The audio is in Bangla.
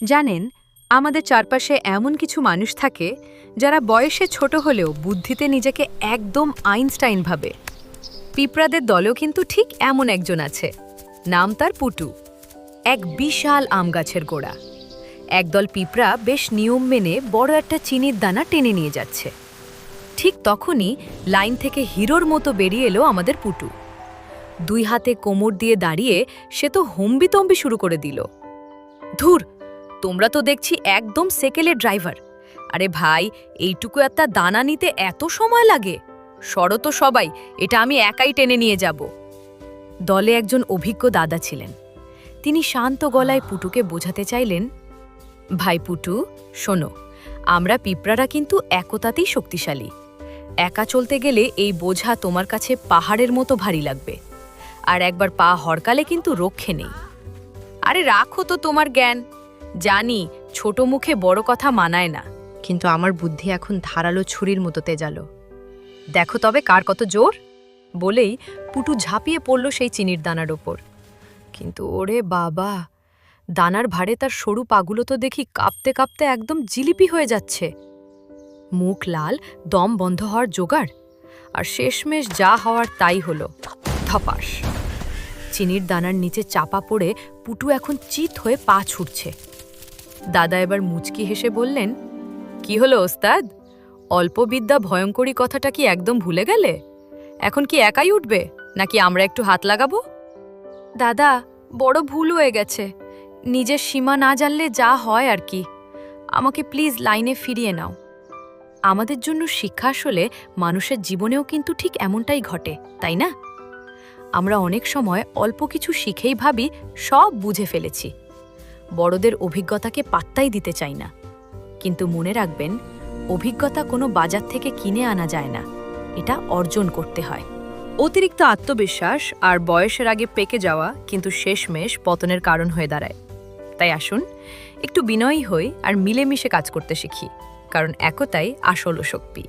জানেন, আমাদের চারপাশে এমন কিছু মানুষ থাকে যারা বয়সে ছোট হলেও বুদ্ধিতে নিজেকে একদম আইনস্টাইন ভাবে। পিঁপড়াদের দলেও কিন্তু ঠিক এমন একজন আছে। নাম তার পুটু। এক বিশাল আম গাছের গোড়া। একদল পিঁপড়া বেশ নিয়ম মেনে বড় একটা চিনির দানা টেনে নিয়ে যাচ্ছে। ঠিক তখনই লাইন থেকে হিরোর মতো বেরিয়ে এলো আমাদের পুটু। দুই হাতে কোমর দিয়ে দাঁড়িয়ে সে তো হম্বিতম্বি শুরু করে দিল। ধুর, তোমরা তো দেখছি একদম সেকেলের ড্রাইভার। আরে ভাই, এইটুকু একটা দানা নিতে এত সময় লাগে? সরো তো সবাই, এটা আমি একাই টেনে নিয়ে যাব। দলে একজন অভিজ্ঞ দাদা ছিলেন। তিনি শান্ত গলায় পুটুকে বোঝাতে চাইলেন, ভাই পুটু, শোনো, আমরা পিঁপড়ারা কিন্তু একতাতেই শক্তিশালী। একা চলতে গেলে এই বোঝা তোমার কাছে পাহাড়ের মতো ভারী লাগবে, আর একবার পা হড়কালে কিন্তু রক্ষে নেই। আরে রাখো তো তোমার জ্ঞান। জানি ছোট মুখে বড় কথা মানায় না, কিন্তু আমার বুদ্ধি এখন ধারালো ছুরির মতো তেজালো। দেখো তবে কার কত জোর। বলেই পুটু ঝাঁপিয়ে পড়ল সেই চিনির দানার ওপর। কিন্তু ওরে বাবা, দানার ভারে তার সরু পাগুলো তো দেখি কাঁপতে কাঁপতে একদম জিলিপি হয়ে যাচ্ছে। মুখ লাল, দম বন্ধ হওয়ার জোগাড়, আর শেষমেশ যা হওয়ার তাই হলো, ধপাস। চিনির দানার নিচে চাপা পড়ে পুটু এখন চিত হয়ে পা ছুটছে। দাদা এবার মুচকি হেসে বললেন, কি হলো ওস্তাদ, অল্প বিদ্যা ভয়ঙ্করী কথাটা কি একদম ভুলে গেলে? এখন কি একাই উঠবে, নাকি আমরা একটু হাত লাগাবো? দাদা, বড় ভুল হয়ে গেছে। নিজের সীমা না জানলে যা হয় আর কি। আমাকে প্লিজ লাইনে ফিরিয়ে নাও। আমাদের জন্য শিক্ষা আসলে মানুষের জীবনেও কিন্তু ঠিক এমনটাই ঘটে, তাই না? আমরা অনেক সময় অল্প কিছু শিখেই ভাবি সব বুঝে ফেলেছি। বড়দের অভিজ্ঞতাকে পাত্তাই দিতে চাই না। কিন্তু মনে রাখবেন, অভিজ্ঞতা কোনো বাজার থেকে কিনে আনা যায় না, এটা অর্জন করতে হয়। অতিরিক্ত আত্মবিশ্বাস আর বয়সের আগে পেকে যাওয়া কিন্তু শেষমেশ পতনের কারণ হয়ে দাঁড়ায়। তাই আসুন, একটু বিনয়ী হই আর মিলেমিশে কাজ করতে শিখি, কারণ একতাই আসল শক্তি।